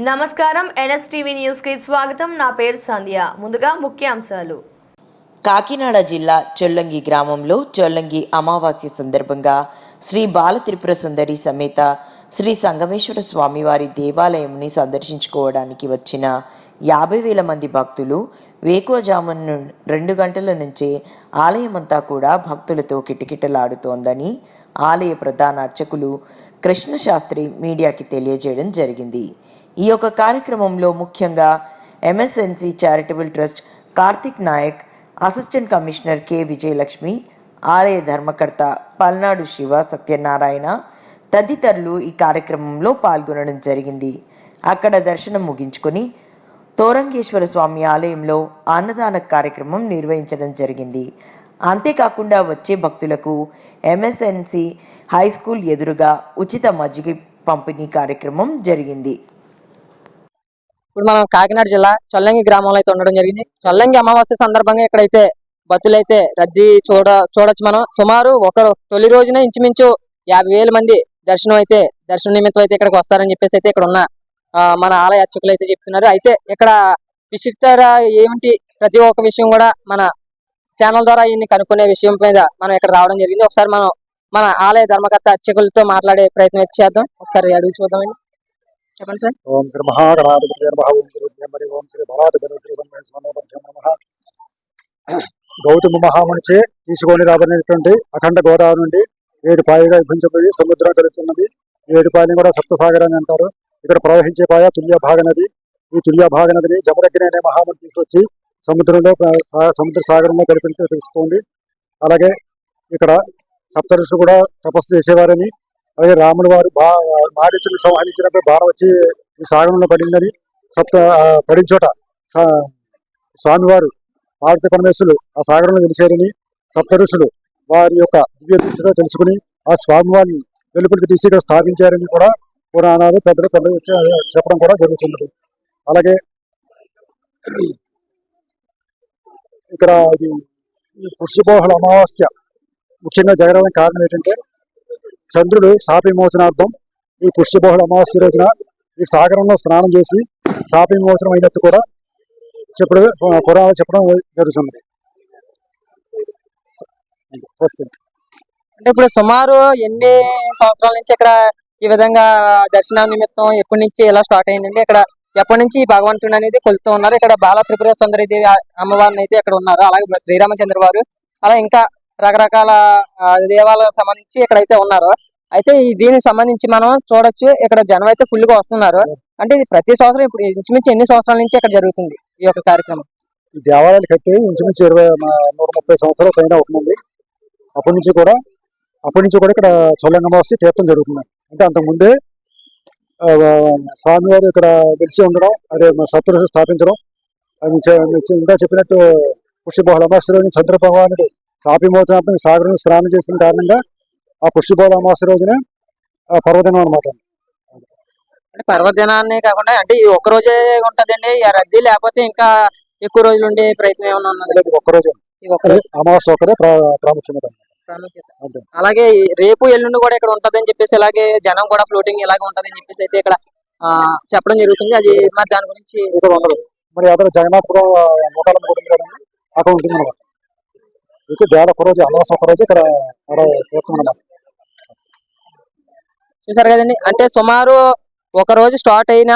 నమస్కారం NSTV news కి స్వాగతం. నా పేరు సంధ్య. ముందుగా ముఖ్యాంశాలు. కాకినాడ జిల్లా చొల్లంగి గ్రామంలో చొల్లంగి అమావాస్య సందర్భంగా శ్రీ బాల త్రిపుర సుందరి సమేత శ్రీ సంగమేశ్వర స్వామివారి దేవాలయంని సందర్శించుకోవడానికి వచ్చిన 50,000 మంది భక్తులు వేకువజామున 2 గంటల నుంచే ఆలయమంతా కూడా భక్తులతో కిటకిటలాడుతోందని ఆలయ ప్రధాన అర్చకులు కృష్ణశాస్త్రి మీడియాకి తెలియజేయడం జరిగింది. ఈ యొక్క కార్యక్రమంలో ముఖ్యంగా MSNC charitable trust Karthik Nayak, assistant commissioner K Vijayalakshmi, ఆలయ ధర్మకర్త పల్నాడు శివ సత్యనారాయణ తదితరులు ఈ కార్యక్రమంలో పాల్గొనడం జరిగింది. అక్కడ దర్శనం ముగించుకొని తోరంగేశ్వర స్వామి ఆలయంలో అన్నదాన కార్యక్రమం నిర్వహించడం జరిగింది. అంతేకాకుండా వచ్చే భక్తులకు ఎంఎస్ఎన్సి హై స్కూల్ ఎదురుగా ఉచిత మజ్జిగ పంపిణీ కార్యక్రమం జరిగింది. ఇప్పుడు మనం కాకినాడ జిల్లా చొల్లంగి గ్రామంలో అయితే ఉండడం జరిగింది. చొల్లంగి అమావాస్య సందర్భంగా ఇక్కడైతే భక్తులైతే రద్దీ చూడొచ్చు. మనం సుమారు తొలి రోజున ఇంచుమించు 50,000 మంది దర్శన నిమిత్తం అయితే ఇక్కడికి వస్తారని చెప్పేసి అయితే ఇక్కడ ఉన్న మన ఆలయ అర్చకులు అయితే చెప్తున్నారు. అయితే ఇక్కడ విశిష్టత ఏమిటి, ప్రతి ఒక్క విషయం కూడా మన ఛానల్ ద్వారా ఇన్ని కనుక్కునే విషయం మీద మనం ఇక్కడ రావడం జరిగింది. ఒకసారి మనం మన ఆలయ ధర్మకర్త అర్చకులతో మాట్లాడే ప్రయత్నం చేద్దాం. ఒకసారి అడుగు చూద్దామండి. చెప్పండి సార్. ఓం శ్రీ మహాగణాధిపతి నమః. ఓం శ్రీ బ్రహ్మరి ఓం శ్రీ బలాధిపతి నమః. గౌతమ మహామునిచే తీసుకొని రాబడినటువంటి అఖండ గోదావరి నుండి 7 పాయగా విభజించబడి సముద్రం కలుస్తున్నది. 7 పాయని కూడా సప్తసాగర్ అని అంటారు. ఇక్కడ ప్రవహించే పాయ తుల్య భాగ నది. ఈ తుల్య భాగ నదిని జమదగ్ని అనే మహాముని తీసుకొచ్చి సముద్ర సాగరంలో కలిపినట్టు తెలుస్తుంది. అలాగే ఇక్కడ సప్తఋషులు కూడా తపస్సు చేసేవారని, అలాగే రాముడు వారు మారీచుని సంహరించినప్పుడు బాణ వచ్చి ఈ సాగరంలో పడిందని, పడిన చోట స్వామివారు పార్వతీ పరమేశ్వరులు ఆ సాగరంలో వెలిసారని సప్త ఋషులు వారి యొక్క దివ్య దృష్టితో తెలుసుకుని ఆ స్వామివారిని వెలుపలికి తీసి ఇక్కడ స్థాపించారని కూడా పురాణాలు పెద్దలు చెప్పడం కూడా జరుగుతున్నది. అలాగే ఇక్కడ పుష్యపోహల అమావాస్య ముఖ్యంగా జరగడానికి కారణం ఏంటంటే, చంద్రుడు శాప విమోచనార్థం ఈ పుష్యపోహల అమావాస్య రోజున ఈ సాగరంలో స్నానం చేసి శాప విమోచనం అయినట్టు కూడా పురాణాలు చెప్పడం జరుగుతుంది. అంటే ఇప్పుడు సుమారు ఎన్ని సంవత్సరాల నుంచి ఇక్కడ ఈ విధంగా దర్శనం నిమిత్తం ఎప్పటి నుంచి ఎలా స్టార్ట్ అయిందండి? ఇక్కడ ఎప్పటి నుంచి భగవంతుడు అనేది కొలుతూ ఉన్నారు? ఇక్కడ బాల త్రిపుర సుందరి దేవి అమ్మవారిని అయితే ఇక్కడ ఉన్నారు. అలాగే శ్రీరామచంద్ర వారు, అలా ఇంకా రకరకాల దేవాలయాలకు సంబంధించి ఇక్కడైతే ఉన్నారు. అయితే దీనికి సంబంధించి మనం చూడొచ్చు, ఇక్కడ జనం అయితే ఫుల్ గా వస్తున్నారు. అంటే ఇది ప్రతి సంవత్సరం ఇప్పుడు ఇంచుమించు ఎన్ని సంవత్సరాల నుంచి ఇక్కడ జరుగుతుంది ఈ యొక్క కార్యక్రమం? ఈ దేవాలయాలు కట్టి ఇంచుమించు 130 సంవత్సరాల పైన అవుతుంది. అప్పటి నుంచి కూడా ఇక్కడ చొల్లంగి అమావాస్య తీర్థం జరుగుతుంది. అంటే అంతకుముందే స్వామివారు ఇక్కడ వెలిసి ఉండడం, అదే సప్తఋషులు స్థాపించడం, అది ఇంకా చెప్పినట్టు పుష్యపోహల అమావాస్య రోజున చంద్ర భగవానుడు శాపవిమోచనార్థం సాగరంలో స్నానం చేసిన కారణంగా ఆ పుష్యపోహల అమావాస్య రోజున పర్వదినం అనమాట. అంటే పర్వదినాన్ని కాకుండా అంటే ఈ ఒక్క రోజే ఉంటదండి రద్దీ, లేకపోతే ఇంకా ఎక్కువ రోజులు ఉండే ప్రయత్నం ఏమైనా ఉన్నది? ఒక్కరోజు అమావాస్య ఒకరే ప్రాముఖ్యత. అలాగే రేపు ఎల్లుండి కూడా ఇక్కడ ఉంటదని చెప్పేసి, అలాగే జనం కూడా ఫ్లోటింగ్ ఇలాగే ఉంటదని చెప్పేసి అయితే ఇక్కడ చెప్పడం జరుగుతుంది. అది మరి దాని గురించి ఇక్కడ ఉండదు. మరి అదే జగన్నాథపురం నూకాలం కూడా అక్కడ ఉంటుంది అనమాట. ఇక వేళ ఒక్కరోజు అమావాస్య ఒకరోజు ఇక్కడ చేస్తున్నాం. చూసారు కదండి. అంటే సుమారు ఒక రోజు స్టార్ట్ అయిన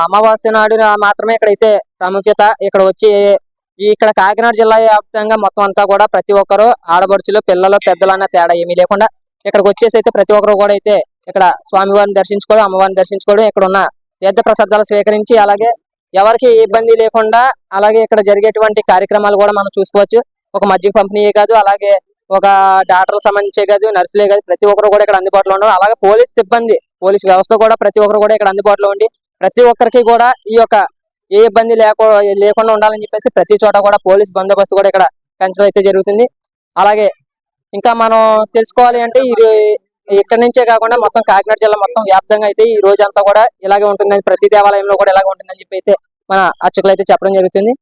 అమావాస్య నాడు మాత్రమే ఇక్కడైతే ప్రాముఖ్యత. ఇక్కడ వచ్చి ఇక్కడ కాకినాడ జిల్లా వ్యాప్తంగా మొత్తం అంతా కూడా ప్రతి ఒక్కరు ఆడపడుచులు, పిల్లలు, పెద్దలు అన్న తేడా ఏమీ లేకుండా ఇక్కడికి వచ్చేసి అయితే ప్రతి ఒక్కరు కూడా అయితే ఇక్కడ స్వామివారిని దర్శించుకోవడం, అమ్మవారిని దర్శించుకోవడం, ఇక్కడ ఉన్న తీర్థ ప్రసాదాలు స్వీకరించి, అలాగే ఎవరికి ఇబ్బంది లేకుండా అలాగే ఇక్కడ జరిగేటువంటి కార్యక్రమాలు కూడా మనం చూసుకోవచ్చు. ఒక మజ్జిగ పంపిణీయే కాదు, అలాగే ఒక డాక్టర్లకు సంబంధించే కాదు, నర్సులే కాదు, ప్రతి ఒక్కరు కూడా ఇక్కడ అందుబాటులో ఉన్నారు. అలాగే పోలీస్ సిబ్బంది, పోలీస్ వ్యవస్థ కూడా ప్రతి ఒక్కరు కూడా ఇక్కడ అందుబాటులో ఉండి ప్రతి ఒక్కరికి కూడా ఈ యొక్క ఏ ఇబ్బంది లేకుండా ఉండాలని చెప్పేసి ప్రతి చోట కూడా పోలీస్ బందోబస్తు కూడా ఇక్కడ పెంచడం అయితే జరుగుతుంది. అలాగే ఇంకా మనం తెలుసుకోవాలి అంటే ఇక్కడ నుంచే కాకుండా మొత్తం కాకినాడ జిల్లా మొత్తం వ్యాప్తంగా అయితే ఈ రోజు అంతా కూడా ఇలాగే ఉంటుందని, ప్రతి దేవాలయంలో కూడా ఇలాగే ఉంటుందని చెప్పి అయితే మన అర్చకులు అయితే చెప్పడం జరుగుతుంది.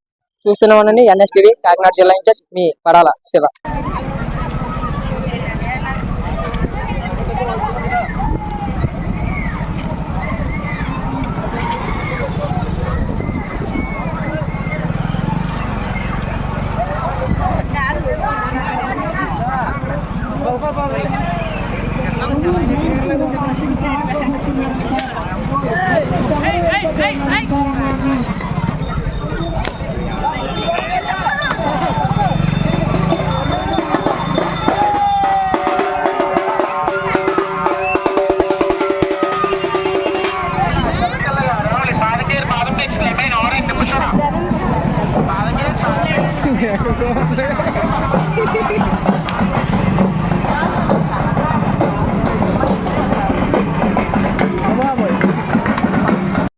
చూస్తూనే ఉండండి. ఎన్ఎస్టీవీ కాకినాడ జిల్లా ఇన్ఛార్జ్ మీ పడాల శివ.